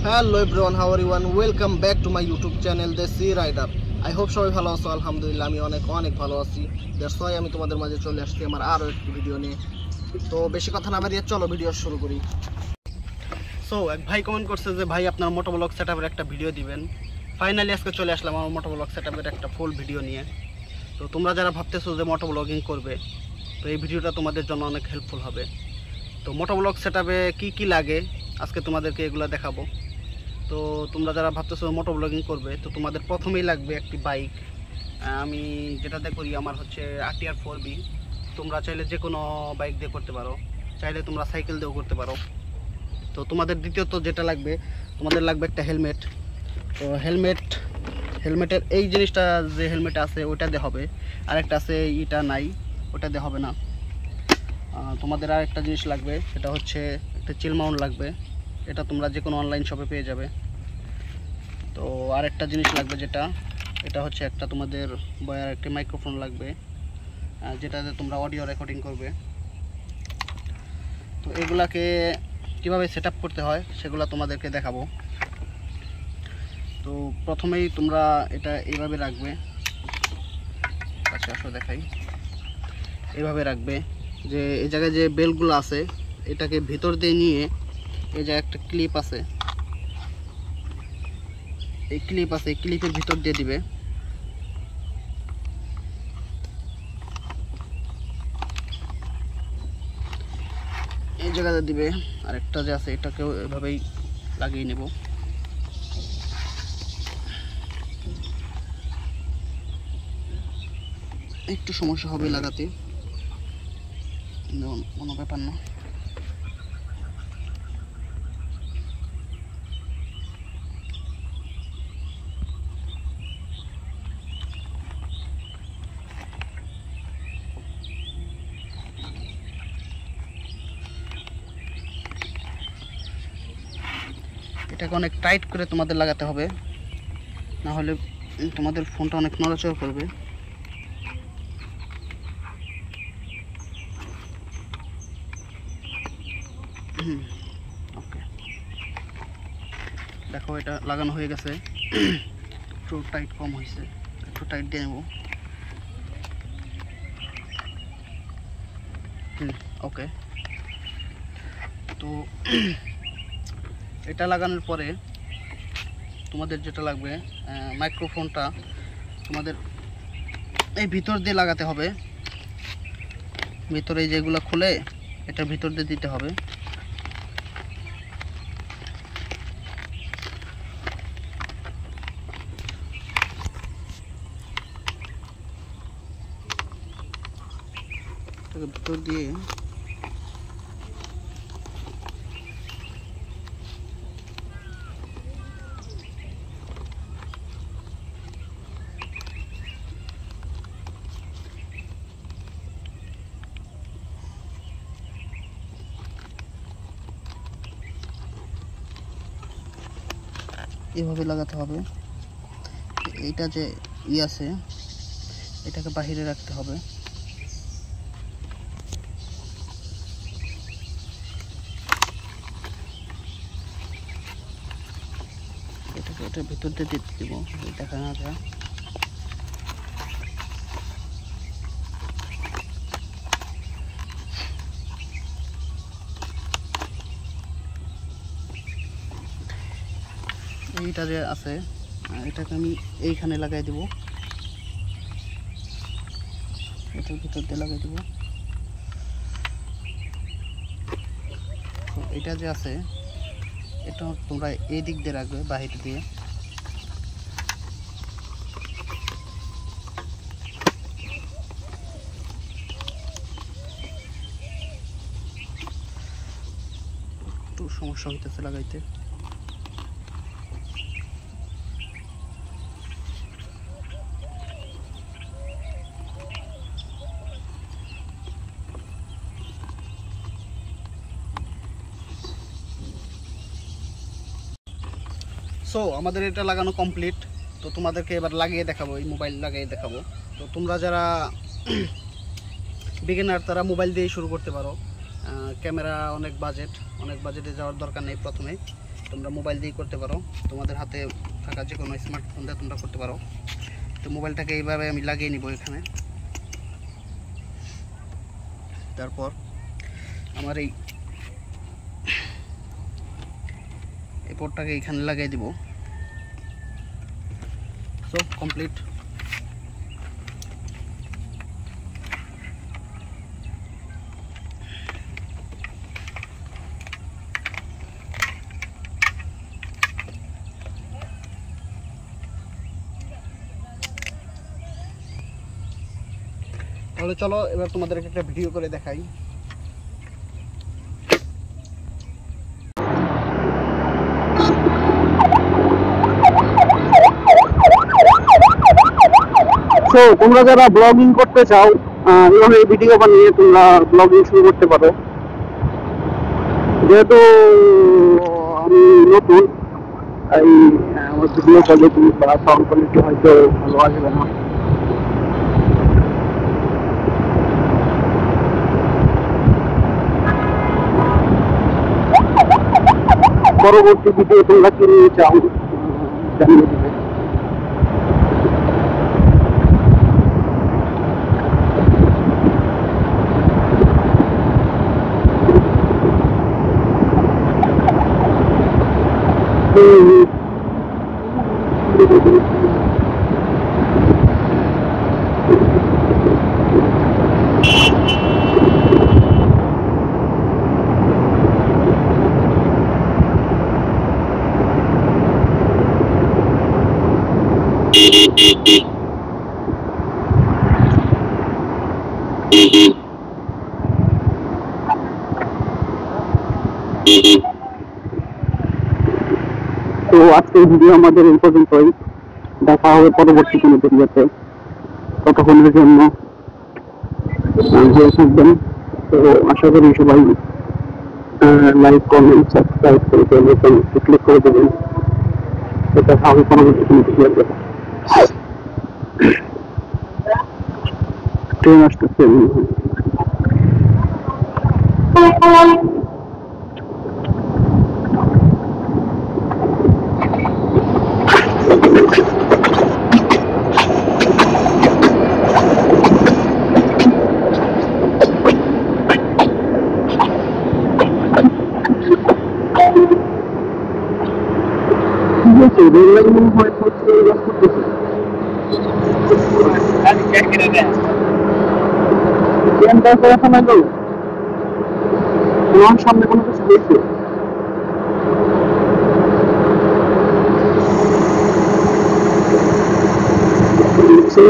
Hello everyone, how are you one? Welcome back to my YouTube channel the sea rider. I hope সবাই ভালো আছো। আলহামদুলিল্লাহ আমি অনেক ভালো আছি। দ্যাটস ওয়াই আমি তোমাদের মাঝে চলে আসছি আমার আরও একটি ভিডিও নিয়ে। তো বেশি কথা না বাড়িয়ে চলো ভিডিও শুরু করি। সো এক ভাই কমেন্ট করছে যে ভাই আপনার মোটোব্লগ সেটআপের একটা ভিডিও দিবেন। ফাইনালি আজকে চলে আসলাম আমার মোটোব্লগ সেটআপের একটা ফুল ভিডিও নিয়ে। তো তোমরা যারা ভাবতেছো যে মোটোব্লগিং করবে, তো এই ভিডিওটা তোমাদের জন্য অনেক হেল্পফুল হবে। তো মোটোব্লগ সেটআপে কি লাগে আজকে তোমাদেরকে এগুলো দেখাবো। তো তোমরা যারা ভাবতেছো মোটোব্লগিং করবে, তো তোমাদের প্রথমেই লাগবে একটি বাইক। আমি যেটাতে করি আমার হচ্ছে RTR 4B। তোমরা চাইলে যে কোনো বাইক দিয়ে করতে পারো, চাইলে তোমরা সাইকেল দিয়েও করতে পারো। তো তোমাদের দ্বিতীয়ত যেটা লাগবে, তোমাদের লাগবে একটা হেলমেট। তো হেলমেটের এই জিনিসটা যে হেলমেট আছে ওইটা দিয়ে হবে, আরেকটা আছে এটা নাই, ওটা দিয়ে হবে না। তোমাদের আর একটা জিনিস লাগবে, সেটা হচ্ছে একটা চিল মাউন্ট লাগবে। এটা তোমরা যে কোনো অনলাইন শপে পেয়ে যাবে। তো আরেকটা জিনিস লাগবে, এটা হচ্ছে একটা তোমাদের বয়ার একটি মাইক্রোফোন লাগবে, যেটাতে তোমরা অডিও রেকর্ডিং করবে। তো এগুলাকে কিভাবে সেট আপ করতে হয় সেগুলো তোমাদেরকে দেখাবো। তো প্রথমেই তোমরা এটা এইভাবে রাখবে, আচ্ছা আসো দেখাই। এইভাবে রাখবে যে এই জায়গায় যে বেলগুলো আছে এটাকে ভিতর দিয়ে নিয়ে, এই জায়গায় একটা ক্লিপ আছে, এই ক্লিপের ভিতর দিয়ে দিবে। এই জায়গাতে দিবে। আরেকটা যে আছে এটাকেও এভাবেই লাগিয়ে নেব। একটু সমস্যা হবে লাগাতে, কোনো ব্যাপার না। এটাকে অনেক টাইট করে তোমাদের লাগাতে হবে, না হলে তোমাদের ফোনটা অনেক নড়াচড়া করবে। ওকে, দেখো এটা লাগানো হয়ে গেছে। একটু টাইট কম হয়েছে, একটু টাইট দিয়ে নেব। ওকে। তো এটা লাগানোর পরে তোমাদের যেটা লাগবে, মাইক্রোফোনটা তোমাদের এই ভিতর দিয়ে লাগাতে হবে। ভিতরে যেগুলো খুলে এটা ভিতর দিয়ে দিতে হবে। ভিতর দিয়ে এভাবে লাগাতে হবে। এইটা যে আছে এটাকে বাহিরে রাখতে হবে। এটাকে এটার ভিতর দিয়ে দিতে দিব, দেখা না যায়। এইটা যে আছে এটাকে আমি এইখানে লাগাই দিব, এটার ভিতর দিয়ে লাগাই দিব। তো এটা যে আছে এটা তোমরা এই দিক দিয়ে রাখবে, বাহির দিয়ে। একটু সমস্যা হইতেছে লাগাইতে। সো আমাদের এটা লাগানো কমপ্লিট। তো তোমাদেরকে এবার লাগিয়ে দেখাবো, এই মোবাইল লাগিয়ে দেখাবো। তো তোমরা যারা বিগিনার তারা মোবাইল দিয়েই শুরু করতে পারো। ক্যামেরা অনেক বাজেটে যাওয়ার দরকার নেই। প্রথমে তোমরা মোবাইল দিয়ে করতে পারো, তোমাদের হাতে থাকা যে কোনো স্মার্টফোন দিয়ে তোমরা করতে পারো। তো মোবাইলটাকে এইভাবে আমি লাগিয়ে নিব এখানে। তারপর আমার এই পোর্টটাকে এখানে লাগিয়ে দিব। So complete. তাহলে চলো এবার তোমাদেরকে একটা ভিডিও করে দেখাই। তো তোমরা যারা ব্লগিং করতে চাও এভাবে ভিডিও বানিয়ে তোমরা ব্লগিং শুরু করতে পারো। যেহেতু আমি নতুন, এই আমার ভিডিও কোয়ালিটি বা সাউন্ড কোয়ালিটি হয়তো ভালো আসবে না। পরবর্তী ভিডিও তোমরা কি নিয়ে চাও জানিয়ে দেবে। তো আজকের ভিডিও আমাদের এই পর্যন্তই। দেখা হবে পরবর্তী কোনো ভিডিওতে। ততক্ষণের জন্য ভালো থাকবেন। তো আশা করি সবাই লাইক, কমেন্ট, সাবস্ক্রাইব করে ক্লিক করে দেবেন। তো দেখা হবে পরবর্তী কোনো ভিডিওতে। ট্রেন আসতেছে। রেল লাইন মনে হয় সামনে কোনো কিছু হয়েছে। সেই